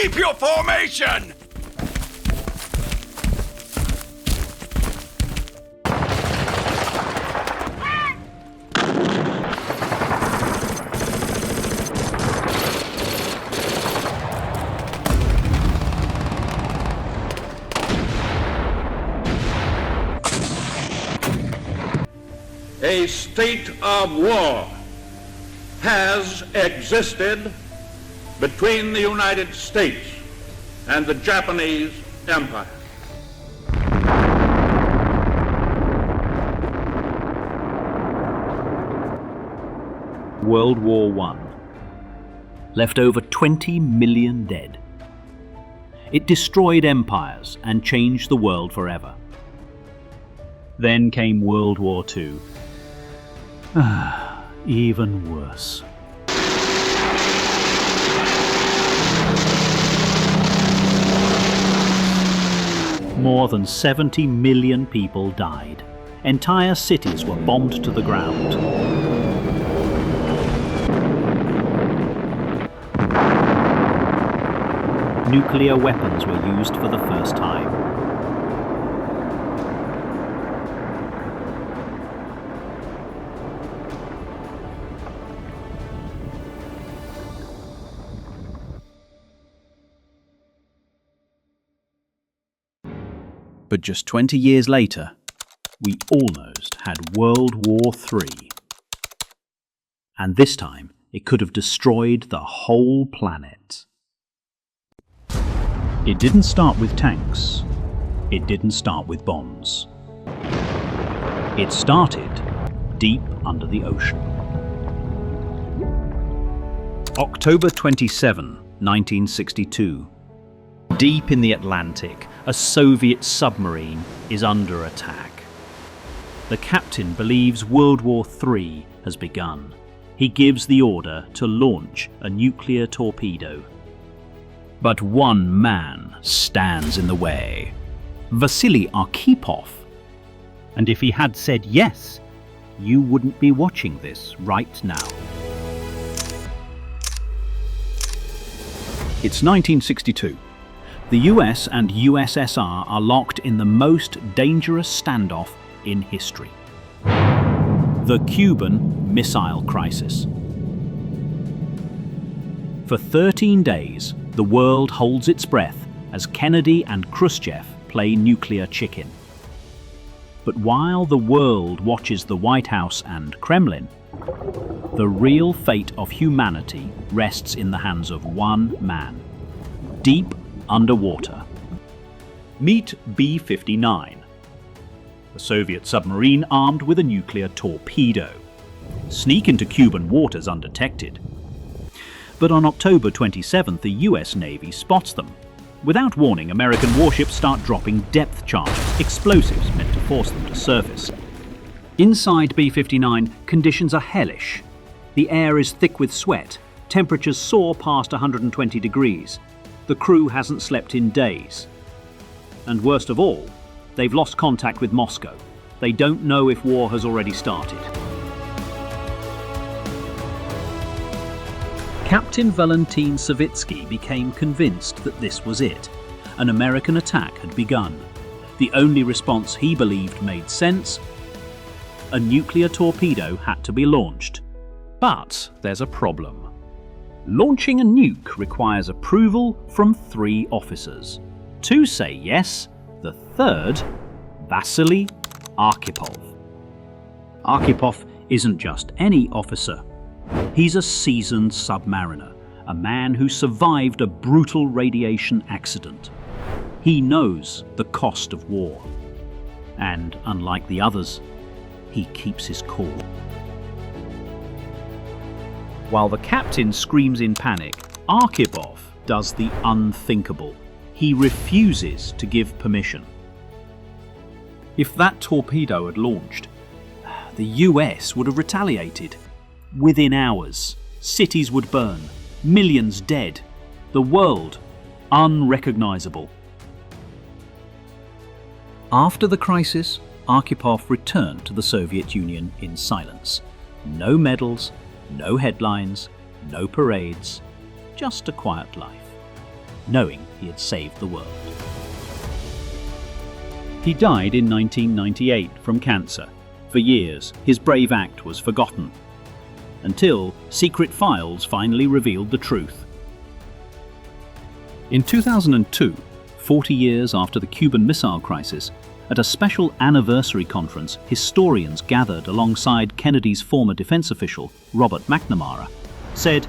Keep your formation! A state of war has existed between the United States and the Japanese Empire. World War I left over 20 million dead. It destroyed empires and changed the world forever. Then came World War II. Even worse. More than 70 million people died. Entire cities were bombed to the ground. Nuclear weapons were used for the first time. But just 20 years later, we almost had World War III. And this time, it could have destroyed the whole planet. It didn't start with tanks. It didn't start with bombs. It started deep under the ocean. October 27, 1962. Deep in the Atlantic, a Soviet submarine is under attack. The captain believes World War III has begun. He gives the order to launch a nuclear torpedo. But one man stands in the way. Vasili Arkhipov. And if he had said yes, you wouldn't be watching this right now. It's 1962. The US and USSR are locked in the most dangerous standoff in history. The Cuban Missile Crisis. For 13 days, the world holds its breath as Kennedy and Khrushchev play nuclear chicken. But while the world watches the White House and Kremlin, the real fate of humanity rests in the hands of one man, deep underwater. Meet B-59, a Soviet submarine armed with a nuclear torpedo. Sneak into Cuban waters undetected. But on October 27th, the US Navy spots them. Without warning, American warships start dropping depth charges, explosives meant to force them to surface. Inside B-59, conditions are hellish. The air is thick with sweat, temperatures soar past 120 degrees. The crew hasn't slept in days. And worst of all, they've lost contact with Moscow. They don't know if war has already started. Captain Valentin Savitsky became convinced that this was it. An American attack had begun. The only response he believed made sense: a nuclear torpedo had to be launched. But there's a problem. Launching a nuke requires approval from 3 officers. 2 say yes, the third, Vasili Arkhipov. Arkhipov isn't just any officer. He's a seasoned submariner, a man who survived a brutal radiation accident. He knows the cost of war. And unlike the others, he keeps his cool. While the captain screams in panic, Arkhipov does the unthinkable. He refuses to give permission. If that torpedo had launched, the US would have retaliated. Within hours, cities would burn, millions dead, the world unrecognizable. After the crisis, Arkhipov returned to the Soviet Union in silence. No medals, no headlines, no parades, just a quiet life. knowing he had saved the world. He died in 1998 from cancer. For years, his brave act was forgotten, until secret files finally revealed the truth. In 2002, 40 years after the Cuban Missile Crisis, at a special anniversary conference, historians gathered alongside Kennedy's former defense official, Robert McNamara, said,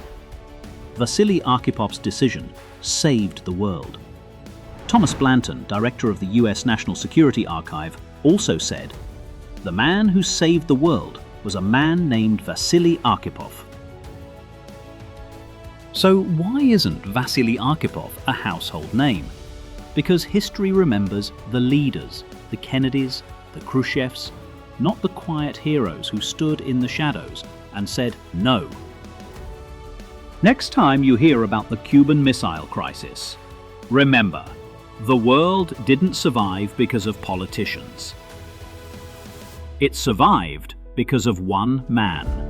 "Vasili Arkhipov's decision saved the world." Thomas Blanton, director of the US National Security Archive, also said, "The man who saved the world was a man named Vasili Arkhipov." So why isn't Vasili Arkhipov a household name? Because history remembers the leaders, the Kennedys, the Khrushchevs, not the quiet heroes who stood in the shadows and said no. Next time you hear about the Cuban Missile Crisis, remember, the world didn't survive because of politicians. It survived because of one man.